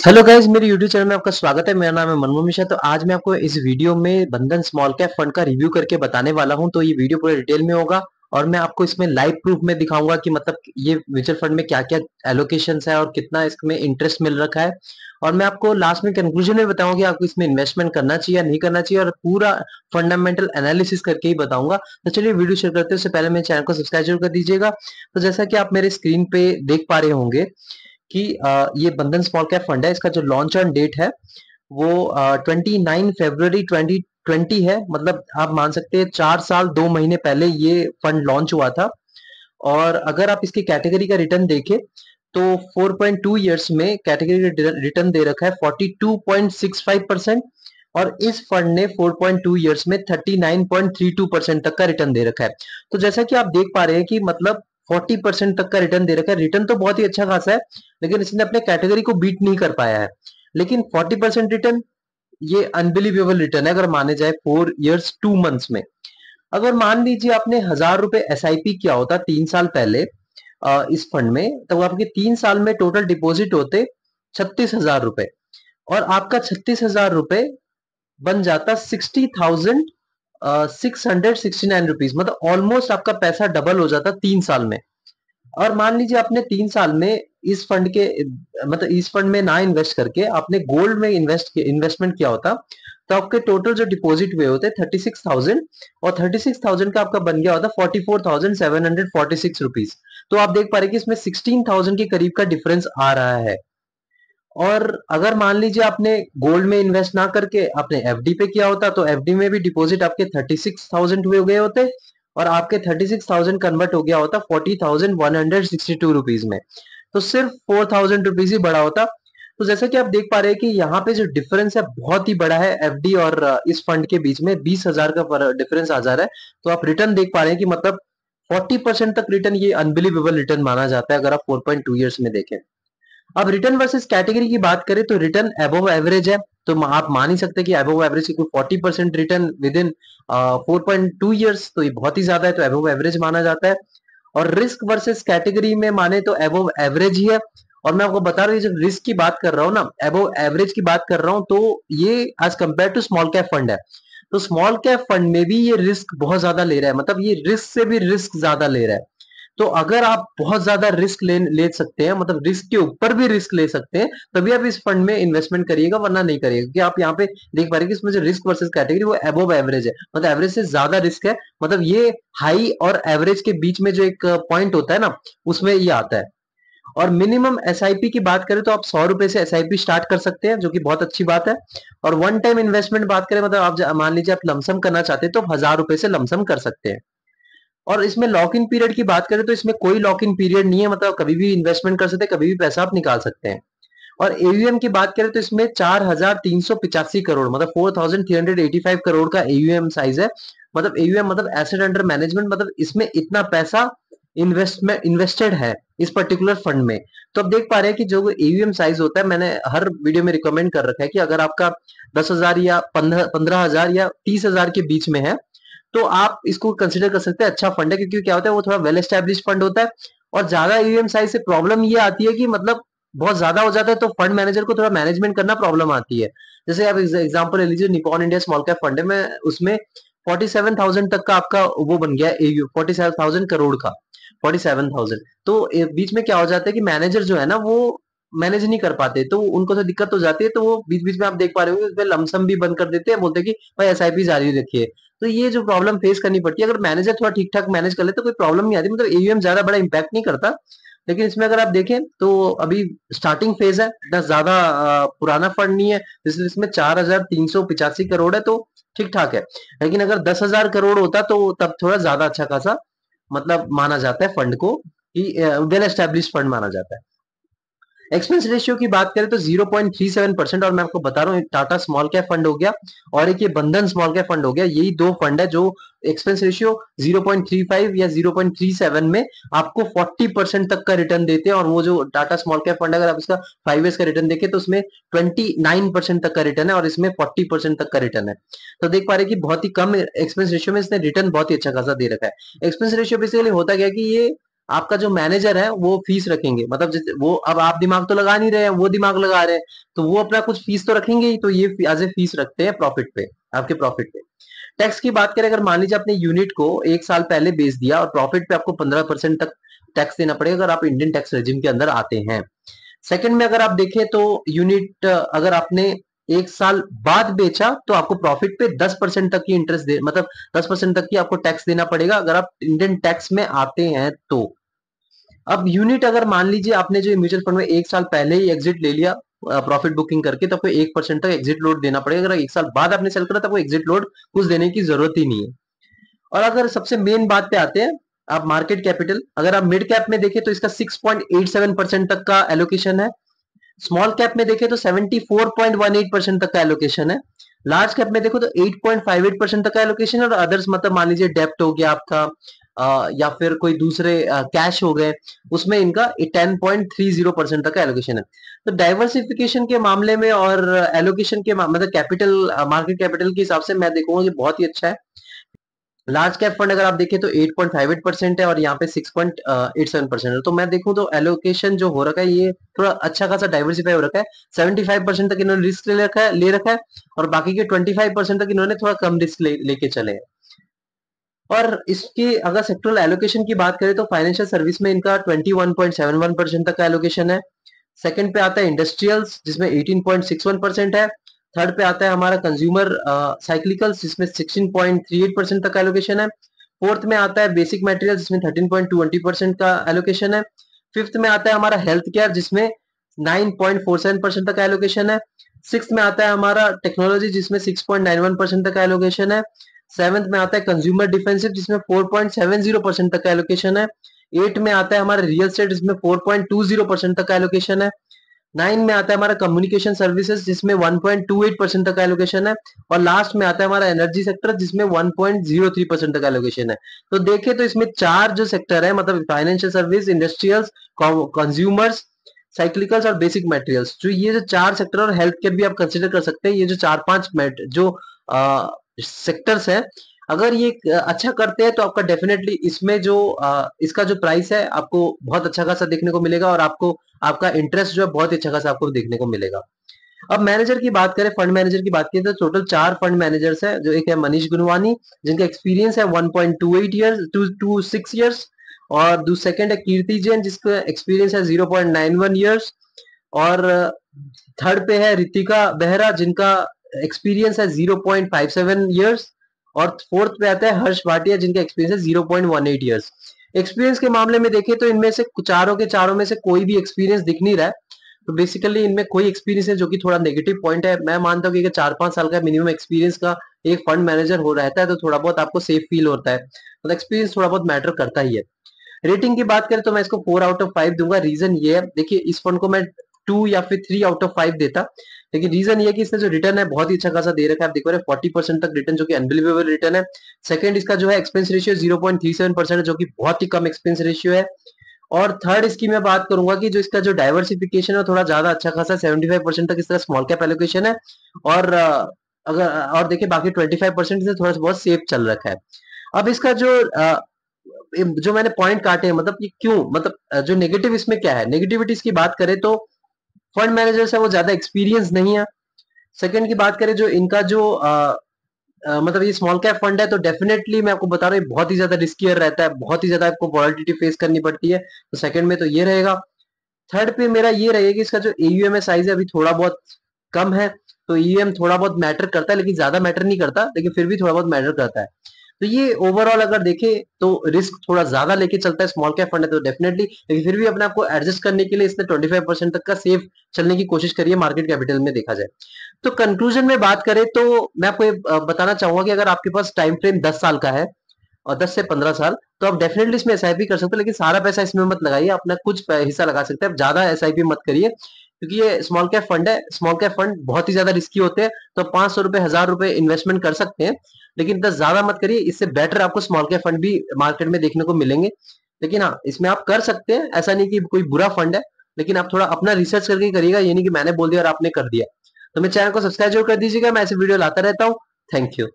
Hello guys, मेरे YouTube channel में आपका स्वागत है। मेरा नाम है मनमोहन मिश्रा। तो आज मैं आपको इस वीडियो में बंधन स्मॉल कैप फंड का रिव्यू करके बताने वाला हूं। तो ये वीडियो पूरे डिटेल में होगा और मैं आपको इसमें लाइव प्रूफ में दिखाऊंगा कि मतलब ये म्यूचुअल फंड में क्या क्या एलोकेशंस है और कितना इसमें इंटरेस्ट मिल रखा है। और मैं आपको लास्ट में कंक्लूजन में बताऊंगा कि आपको इसमें इन्वेस्टमेंट करना चाहिए या नहीं करना चाहिए, और पूरा फंडामेंटल एनालिसिस करके ही बताऊंगा। तो चलिए वीडियो शुरू करते हैं। उससे पहले मेरे चैनल को सब्सक्राइब जरूर कर दीजिएगा। तो जैसा कि आप मेरे स्क्रीन पे देख पा रहे होंगे कि ये बंधन स्मॉल कैप फंड है। इसका जो लॉन्च ऑन डेट है वो 29 फरवरी 2020 है। मतलब आप मान सकते हैं 4 साल 2 महीने पहले ये फंड लॉन्च हुआ था। और अगर आप इसकी कैटेगरी का रिटर्न देखें तो 4.2 इयर्स में कैटेगरी रिटर्न दे रखा है 42.65%। और इस फंड ने 4.2 इयर्स में 39.32% तक का रिटर्न दे रखा है। तो जैसा कि आप देख पा रहे हैं कि मतलब 40% तक का रिटर्न दे रखा है। रिटर्न तो बहुत ही अच्छा खासा है, लेकिन इसने अपने कैटेगरी को बीट नहीं कर पाया है। लेकिन 40% रिटर्न, ये अनबिलीवेबल रिटर्न है अगर माने जाए 4 इयर्स 2 मंथ्स में। अगर मान लीजिए आपने 1,000 रुपए एसआईपी किया होता 3 साल पहले इस फंड में, तो आपके 3 साल में टोटल डिपॉजिट होते 36,000 रुपए। और आपका 36,000 रुपए बन जाता 60,669 रुपीज। मतलब ऑलमोस्ट आपका पैसा डबल हो जाता 3 साल में। और मान लीजिए आपने 3 साल में इस फंड के मतलब इस फंड में ना इन्वेस्ट करके आपने गोल्ड में इन्वेस्टमेंट किया होता, तो आपके टोटल जो डिपॉजिट हुए होते 36,000, और 36,000 का आपका बन गया होता 44,746 रुपीज। तो आप देख पा रहे हैं कि इसमें 16,000 के करीब का डिफरेंस आ रहा है। और अगर मान लीजिए आपने गोल्ड में इन्वेस्ट ना करके आपने एफडी पे किया होता, तो एफडी में भी डिपॉजिट आपके 36,000 हुए गए होते, और आपके 36,000 कन्वर्ट हो गया होता 40,162 रुपीज में। तो सिर्फ 4,000 रुपीज ही बढ़ा होता। तो जैसा कि आप देख पा रहे हैं कि यहाँ पे जो डिफरेंस है बहुत ही बड़ा है एफडी और इस फंड के बीच में 20,000 का डिफरेंस आ जा रहा है। तो आप रिटर्न देख पा रहे हैं कि मतलब 40% तक रिटर्न, ये अनबिलीवेबल रिटर्न माना जाता है अगर आप 4.2 ईयर्स में देखें। अब रिटर्न वर्सेस कैटेगरी की बात करें तो रिटर्न अबव एवरेज है। तो आप मान ही सकते हैं कि अबव एवरेज की कोई 40% रिटर्न विद इन 4.2 ईयर्स, तो ये बहुत ही ज्यादा है, तो अबव एवरेज माना जाता है। और रिस्क वर्सेस कैटेगरी में माने तो अबव एवरेज ही है। और मैं आपको बता रहा हूँ, जब रिस्क की बात कर रहा हूँ ना, अबव एवरेज की बात कर रहा हूँ, तो ये as compare to small cap fund है। तो स्मॉल कैप फंड में भी ये रिस्क बहुत ज्यादा ले रहा है, मतलब ये रिस्क से भी रिस्क ज्यादा ले रहा है। तो अगर आप बहुत ज्यादा रिस्क ले सकते हैं, मतलब रिस्क के ऊपर भी रिस्क ले सकते हैं, तभी आप इस फंड में इन्वेस्टमेंट करिएगा, वरना नहीं करिएगा। क्योंकि आप यहाँ पे देख पा रहे हैं कि इसमें जो रिस्क वर्सेस कैटेगरी वो अबव एवरेज है, मतलब एवरेज से ज्यादा रिस्क है। मतलब ये हाई और एवरेज के बीच में जो एक पॉइंट होता है ना, उसमें ये आता है। और मिनिमम एसआईपी की बात करें तो आप 100 रुपए से एसआईपी स्टार्ट कर सकते हैं, जो कि बहुत अच्छी बात है। और वन टाइम इन्वेस्टमेंट बात करें, मतलब आप मान लीजिए आप लमसम करना चाहते हैं, तो 1,000 रुपए से लमसम कर सकते हैं। और इसमें लॉक इन पीरियड की बात करें तो इसमें कोई लॉक इन पीरियड नहीं है, मतलब कभी भी इन्वेस्टमेंट कर सकते हैं, कभी भी पैसा आप निकाल सकते हैं। और एयूएम की बात करें तो इसमें 4,385 करोड़, मतलब 4,385 करोड़ का एयूएम साइज है। मतलब एयूएम मतलब एसेट अंडर मैनेजमेंट, मतलब इसमें इतना पैसा इन्वेस्टेड है इस पर्टिकुलर फंड में। तो अब देख पा रहे हैं कि जो एयूएम साइज होता है, मैंने हर वीडियो में रिकमेंड कर रखा है कि अगर आपका 10,000 या 15,000 या 30,000 के बीच में है, तो आप इसको कंसिडर कर सकते हैं, अच्छा फंड है। क्योंकि क्या होता है, वो थोड़ा वेल एस्टेब्लिश फंड होता है। और ज्यादा ईवीएम साइज से प्रॉब्लम ये आती है कि मतलब बहुत ज्यादा हो जाता है, तो फंड मैनेजर को थोड़ा मैनेजमेंट करना प्रॉब्लम आती है। जैसे आप एग्जांपल ले लीजिए, Nippon India small cap fund है, मैं उसमें 47,000 तक का आपका वो बन गया एयू, 47,000 करोड़ का, 47,000। तो बीच में क्या हो जाता है कि मैनेजर जो है ना, वो मैनेज नहीं कर पाते, तो उनको तो दिक्कत हो जाती है। तो वो बीच बीच में आप देख पा रहे हो उसमें लमसम भी बंद कर देते हैं, बोलते हैं कि भाई एसआईपी जारी रखिए। तो ये जो प्रॉब्लम फेस करनी पड़ती है, अगर मैनेजर थोड़ा ठीक ठाक मैनेज कर ले तो कोई प्रॉब्लम नहीं आती, मतलब एयूएम ज्यादा बड़ा इंपैक्ट नहीं करता। लेकिन इसमें अगर आप देखें तो अभी स्टार्टिंग फेज है, इतना ज्यादा पुराना फंड नहीं है, इसलिए इसमें 4,385 करोड़ है, तो ठीक ठाक है। लेकिन अगर 10,000 करोड़ होता तो तब थोड़ा ज्यादा अच्छा खासा मतलब माना जाता है फंड को, कि वेल एस्टेब्लिश फंड माना जाता है। एक्सपेंस रेशियो की बात करें तो 0.37%। और मैं आपको बता रहा हूँ, एक टाटा स्मॉल कैप फंड हो गया और एक ये बंधन स्मॉल कैप फंड हो गया, यही दो फंड है जो एक्सपेंस रेशियो 0.35 या 0.37 में आपको 40% तक का रिटर्न देते हैं। और वो जो टाटा स्मॉल कैप फंड, अगर आप इसका 5 ईयर्स का रिटर्न देखें तो उसमें 29% तक का रिटर्न है, और इसमें 40% तक का रिटर्न है। तो देख पा रहे हैं कि बहुत ही कम एक्सपेंस रेशियो में इसने रिटर्न बहुत ही अच्छा खासा दे रखा है। एक्सपेंस रेशियो बेसिकली होता क्या है कि ये आपका जो मैनेजर है वो फीस रखेंगे, मतलब जैसे वो, अब आप दिमाग तो लगा नहीं रहे हैं, वो दिमाग लगा रहे हैं, तो वो अपना कुछ फीस तो रखेंगे ही, तो ये एज ए फीस रखते हैं प्रॉफिट पे, आपके प्रॉफिट पे। टैक्स की बात करें, अगर मान लीजिए आपने यूनिट को 1 साल पहले बेच दिया और प्रॉफिट पे आपको 15% तक टैक्स देना पड़ेगा अगर आप इंडियन टैक्स रेजिम के अंदर आते हैं। सेकंड में अगर आप देखें तो यूनिट अगर आपने 1 साल बाद बेचा तो आपको प्रॉफिट पे 10% तक की इंटरेस्ट दे, मतलब 10% तक की आपको टैक्स देना पड़ेगा अगर आप इंडियन टैक्स में आते हैं तो। अब यूनिट अगर मान लीजिए आपने जो म्यूचुअल फंड में 1 साल पहले ही एग्जिट ले लिया प्रॉफिट बुकिंग करके, तो आपको 1% तक एग्जिट लोड देना पड़ेगा। अगर 1 साल बाद आपने सेल करा तो आपको एग्जिट लोड कुछ देने की जरूरत ही नहीं है। और अगर सबसे मेन बात पे आते हैं, आप मार्केट कैपिटल, अगर आप मिड कैप में देखें तो इसका 6.87% तक का एलोकेशन है। स्मॉल कैप में देखें तो 74.18% तक का एलोकेशन है। लार्ज कैप में देखो तो 8.58% तक का एलोकेशन है। और अदर्स मतलब मान लीजिए डेप्ट हो गया आपका, या फिर कोई दूसरे कैश हो गए, उसमें इनका 10.30% तक का एलोकेशन है। तो डाइवर्सिफिकेशन के मामले में और एलोकेशन के मतलब कैपिटल, मार्केट कैपिटल के हिसाब से मैं देखूंगा कि बहुत ही अच्छा है। लार्ज कैप फंड अगर आप देखें तो 8.58% है और यहाँ पे 6.87% है। तो मैं देखूं तो एलोकेशन जो हो रखा है ये थोड़ा अच्छा खासा डाइवर्सिफाई हो रखा है। 75% तक इन्होंने रिस्क ले रखा है और बाकी के 25% तक इन्होंने थोड़ा कम रिस्क लेके चले हैं। और इसकी अगर सेक्टरल एलोकेशन की बात करें तो फाइनेंशियल सर्विस में इनका 21.71% तक का एलोकेशन है। सेकंड पे आता है इंडस्ट्रियल्स जिसमें 18.61% है। थर्ड पे आता है हमारा कंज्यूमर साइक्लिकल्स जिसमें 16.38% तक का एलोकेशन है। फोर्थ में आता है बेसिक मटेरियल जिसमें 13.20% का एलोकेशन है। फिफ्थ में आता है हमारा हेल्थ केयर जिसमें 9.47% तक का एलोकेशन है। सिक्स में आता है हमारा टेक्नोलॉजी जिसमें 6.91% तक का एलोकेशन है। सेवंथ में आता है कंज्यूमर डिफेंसिव जिसमें 4.70% तक का एलोकेशन है। 8 में आता है हमारा रियल एस्टेट जिसमें 4.20% तक का एलोकेशन है। 9 में आता है हमारा कम्युनिकेशन सर्विसेज जिसमें 1.28% तक का एलोकेशन है। और लास्ट में आता है हमारा एनर्जी सेक्टर जिसमें 1.03% तक का एलोकेशन है। तो देखें तो इसमें चार जो सेक्टर है, मतलब फाइनेंशियल सर्विस, इंडस्ट्रियल्स, कंज्यूमर्स, साइक्लिकल्स और बेसिक मटेरियल्स, जो ये जो चार सेक्टर, और हेल्थ केयर भी आप कंसिडर कर सकते हैं, ये जो चार पांच जो सेक्टर्स है, अगर ये अच्छा करते हैं तो आपका डेफिनेटली इसमें जो इसका जो प्राइस है आपको बहुत अच्छा खासा देखने को मिलेगा और आपको आपका इंटरेस्ट जो है बहुत अच्छा खासा आपको देखने को मिलेगा। अब मैनेजर की बात करें, फंड मैनेजर की बात करें तो टोटल 4 फंड मैनेजर्स है। जो एक है मनीष गुनवानी जिनका एक्सपीरियंस है 1.28 ईयर्स टू 6 ईयर्स। और सेकंड है कीर्ति जैन जिसका एक्सपीरियंस है 0.91 ईयर्स। और थर्ड पे है रितिका बेहरा जिनका एक्सपीरियंस है 0.57 ईयर्स। और फोर्थ पे आता है हर्ष भाटिया जिनका एक्सपीरियंस है 0.18 ईयर्स। एक्सपीरियंस के मामले में देखें तो इनमें से चारों के चारों में से कोई भी एक्सपीरियंस दिख नहीं रहा है। तो बेसिकली इनमें कोई एक्सपीरियंस है जो कि थोड़ा नेगेटिव पॉइंट है। मैं मानता हूँ कि 4-5 साल का मिनिमम एक्सपीरियंस का एक फंड मैनेजर हो रहता है तो थोड़ा बहुत आपको सेफ फील होता है, मतलब एक्सपीरियंस थोड़ा बहुत मैटर करता ही है। रेटिंग की बात करें तो मैं इसको 4/5 दूंगा। रीजन ये है, देखिए इस फंड को मैं 2 या फिर 3/5 देता, लेकिन रीजन ये है कि इसने जो रिटर्न है बहुत ही अच्छा खासा दे रखा है। आप देखो 40% तक रिटर्न जो कि अनबिलीवेबल रिटर्न है। सेकंड इसका जो है एक्सपेंस रेशियो 0.37% है जो कि बहुत ही कम एक्सपेंस रेशियो है। और थर्ड इसकी मैं बात करूंगा कि जो इसका जो डाइवर्सिफिकेशन है थोड़ा ज्यादा अच्छा खासा 75% तक इस तरह स्मॉल कैप एलोकेशन है। और अगर और देखिए बाकी 25% से थोड़ा बहुत सेफ चल रखा है। अब इसका जो मैंने पॉइंट काटे हैं, मतलब कि क्यों, मतलब जो नेगेटिव इसमें क्या है, नेगेटिविटीज की बात करें तो फंड मैनेजर्स है वो ज्यादा एक्सपीरियंस नहीं है। सेकंड की बात करें जो इनका जो मतलब ये स्मॉल कैप फंड है तो डेफिनेटली मैं आपको बता रहा हूँ बहुत ही ज्यादा रिस्कियर रहता है, बहुत ही ज्यादा आपको वॉलेटिलिटी फेस करनी पड़ती है। तो सेकंड में तो ये रहेगा। थर्ड पे मेरा ये रहेगा कि इसका जो एयूएम है साइज है अभी थोड़ा बहुत कम है। तो ईएम थोड़ा बहुत मैटर करता है, लेकिन ज्यादा मैटर नहीं करता, लेकिन फिर भी थोड़ा बहुत मैटर करता है। तो ये ओवरऑल अगर देखें तो रिस्क थोड़ा ज्यादा लेके चलता है, स्मॉल कैप फंड है तो डेफिनेटली, लेकिन फिर भी अपने आपको एडजस्ट करने के लिए इसने 25% तक का सेफ चलने की कोशिश करी है मार्केट कैपिटल में देखा जाए। तो कंक्लूजन में बात करें तो मैं आपको ये बताना चाहूंगा कि अगर आपके पास टाइम फ्रेम 10 साल का है और 10 से 15 साल, तो आप डेफिनेटली इसमें एसआईपी कर सकते हो, लेकिन सारा पैसा इसमें मत लगाइए, अपना कुछ हिस्सा लगा सकते हैं। आप ज्यादा एसआईपी मत करिए क्योंकि ये स्मॉल कैप फंड है, स्मॉल कैप फंड बहुत ही ज्यादा रिस्की होते हैं। तो 500 रुपए 1000 रुपए इन्वेस्टमेंट कर सकते हैं, लेकिन इतना ज्यादा मत करिए। इससे बेटर आपको स्मॉल कैप फंड भी मार्केट में देखने को मिलेंगे। लेकिन हाँ, इसमें आप कर सकते हैं, ऐसा नहीं कि कोई बुरा फंड है, लेकिन आप थोड़ा अपना रिसर्च करके करिएगा, ये नहीं कि मैंने बोल दिया और आपने कर दिया। तो मेरे चैनल को सब्सक्राइब जरूर कर दीजिएगा, मैं ऐसे वीडियो लाता रहता हूँ। Thank you.